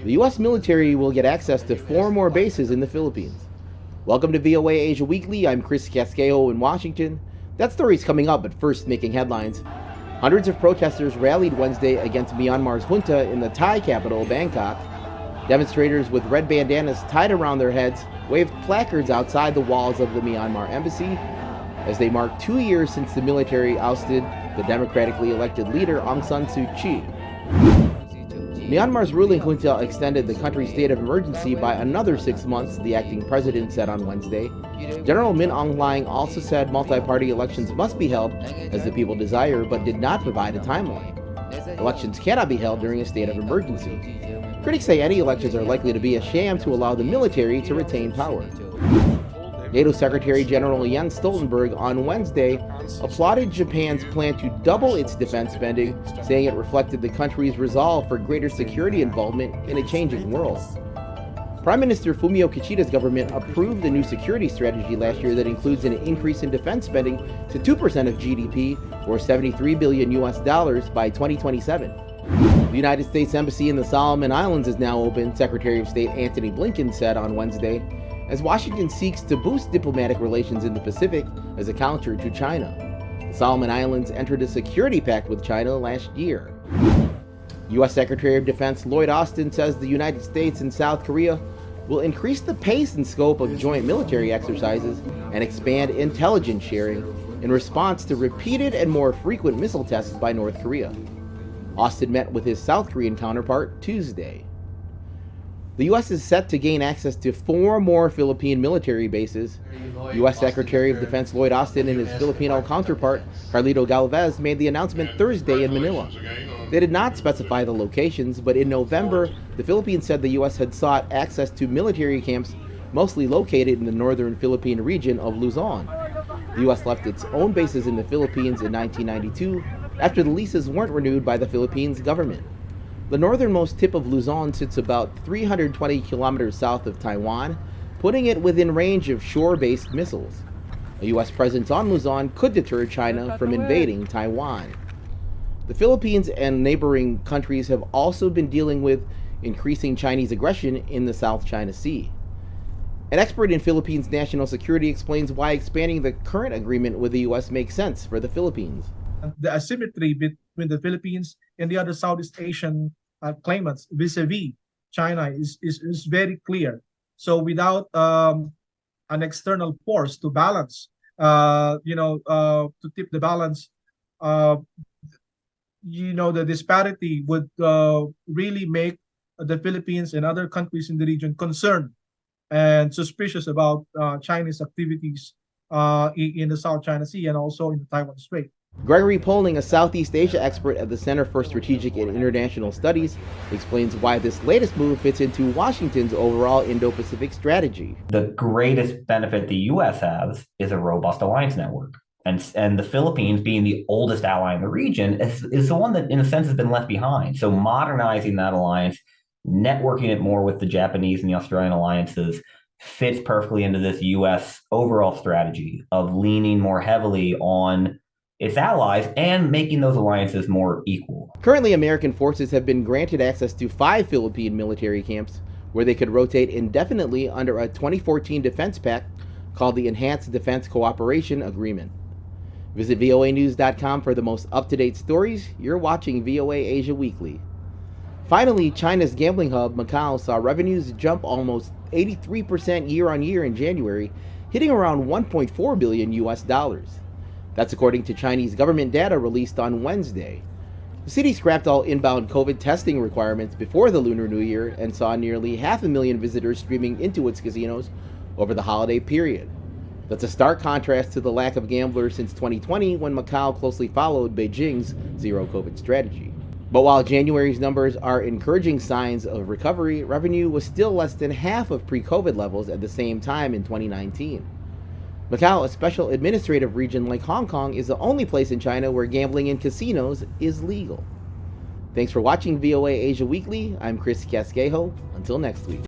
The U.S. military will get access to 4 more bases in the Philippines. Welcome to VOA Asia Weekly. I'm Chris Casquejo in Washington. That story's coming up, but first making headlines. Hundreds of protesters rallied Wednesday against Myanmar's junta in the Thai capital, Bangkok. Demonstrators with red bandanas tied around their heads waved placards outside the walls of the Myanmar embassy as they marked 2 years since the military ousted the democratically elected leader Aung San Suu Kyi. Myanmar's ruling junta extended the country's state of emergency by another 6 months, the acting president said on Wednesday. General Min Aung Hlaing also said multi-party elections must be held as the people desire, but did not provide a timeline. Elections cannot be held during a state of emergency. Critics say any elections are likely to be a sham to allow the military to retain power. NATO Secretary General Jens Stoltenberg on Wednesday applauded Japan's plan to double its defense spending, saying it reflected the country's resolve for greater security involvement in a changing world. Prime Minister Fumio Kishida's government approved a new security strategy last year that includes an increase in defense spending to 2% of GDP, or $73 billion by 2027. The United States Embassy in the Solomon Islands is now open, Secretary of State Antony Blinken said on Wednesday, as Washington seeks to boost diplomatic relations in the Pacific as a counter to China. The Solomon Islands entered a security pact with China last year. U.S. Secretary of Defense Lloyd Austin says the United States and South Korea will increase the pace and scope of joint military exercises and expand intelligence sharing in response to repeated and more frequent missile tests by North Korea. Austin met with his South Korean counterpart Tuesday. The U.S. is set to gain access to 4 more Philippine military bases. U.S. Secretary of Defense Lloyd Austin and his Filipino counterpart, Carlito Galvez, made the announcement Thursday in Manila. They did not specify the locations, but in November, the Philippines said the U.S. had sought access to military camps mostly located in the northern Philippine region of Luzon. The U.S. left its own bases in the Philippines in 1992 after the leases weren't renewed by the Philippines government. The northernmost tip of Luzon sits about 320 kilometers south of Taiwan, putting it within range of shore-based missiles. A U.S. presence on Luzon could deter China from invading Taiwan. The Philippines and neighboring countries have also been dealing with increasing Chinese aggression in the South China Sea. An expert in Philippines national security explains why expanding the current agreement with the U.S. makes sense for the Philippines. The asymmetry between the Philippines and the other Southeast Asian claimants vis-a-vis China is very clear. So without an external force to balance, to tip the balance, the disparity would really make the Philippines and other countries in the region concerned and suspicious about Chinese activities in the South China Sea and also in the Taiwan Strait. Gregory Poling, a Southeast Asia expert at the Center for Strategic and International Studies, explains why this latest move fits into Washington's overall Indo-Pacific strategy. The greatest benefit the U.S. has is a robust alliance network. And the Philippines, being the oldest ally in the region, is the one that, in a sense, has been left behind. So modernizing that alliance, networking it more with the Japanese and the Australian alliances, fits perfectly into this U.S. overall strategy of leaning more heavily on its allies and making those alliances more equal. Currently, American forces have been granted access to 5 Philippine military camps where they could rotate indefinitely under a 2014 defense pact called the Enhanced Defense Cooperation Agreement. Visit voanews.com for the most up-to-date stories. You're watching VOA Asia Weekly. Finally, China's gambling hub, Macau, saw revenues jump almost 83% year-on-year in January, hitting around $1.4 billion. That's according to Chinese government data released on Wednesday. The city scrapped all inbound COVID testing requirements before the Lunar New Year and saw nearly 500,000 visitors streaming into its casinos over the holiday period. That's a stark contrast to the lack of gamblers since 2020, when Macau closely followed Beijing's zero-COVID strategy. But while January's numbers are encouraging signs of recovery, revenue was still less than half of pre-COVID levels at the same time in 2019. Macau, a special administrative region like Hong Kong, is the only place in China where gambling in casinos is legal. Thanks for watching VOA Asia Weekly. I'm Chris Casquejo. Until next week.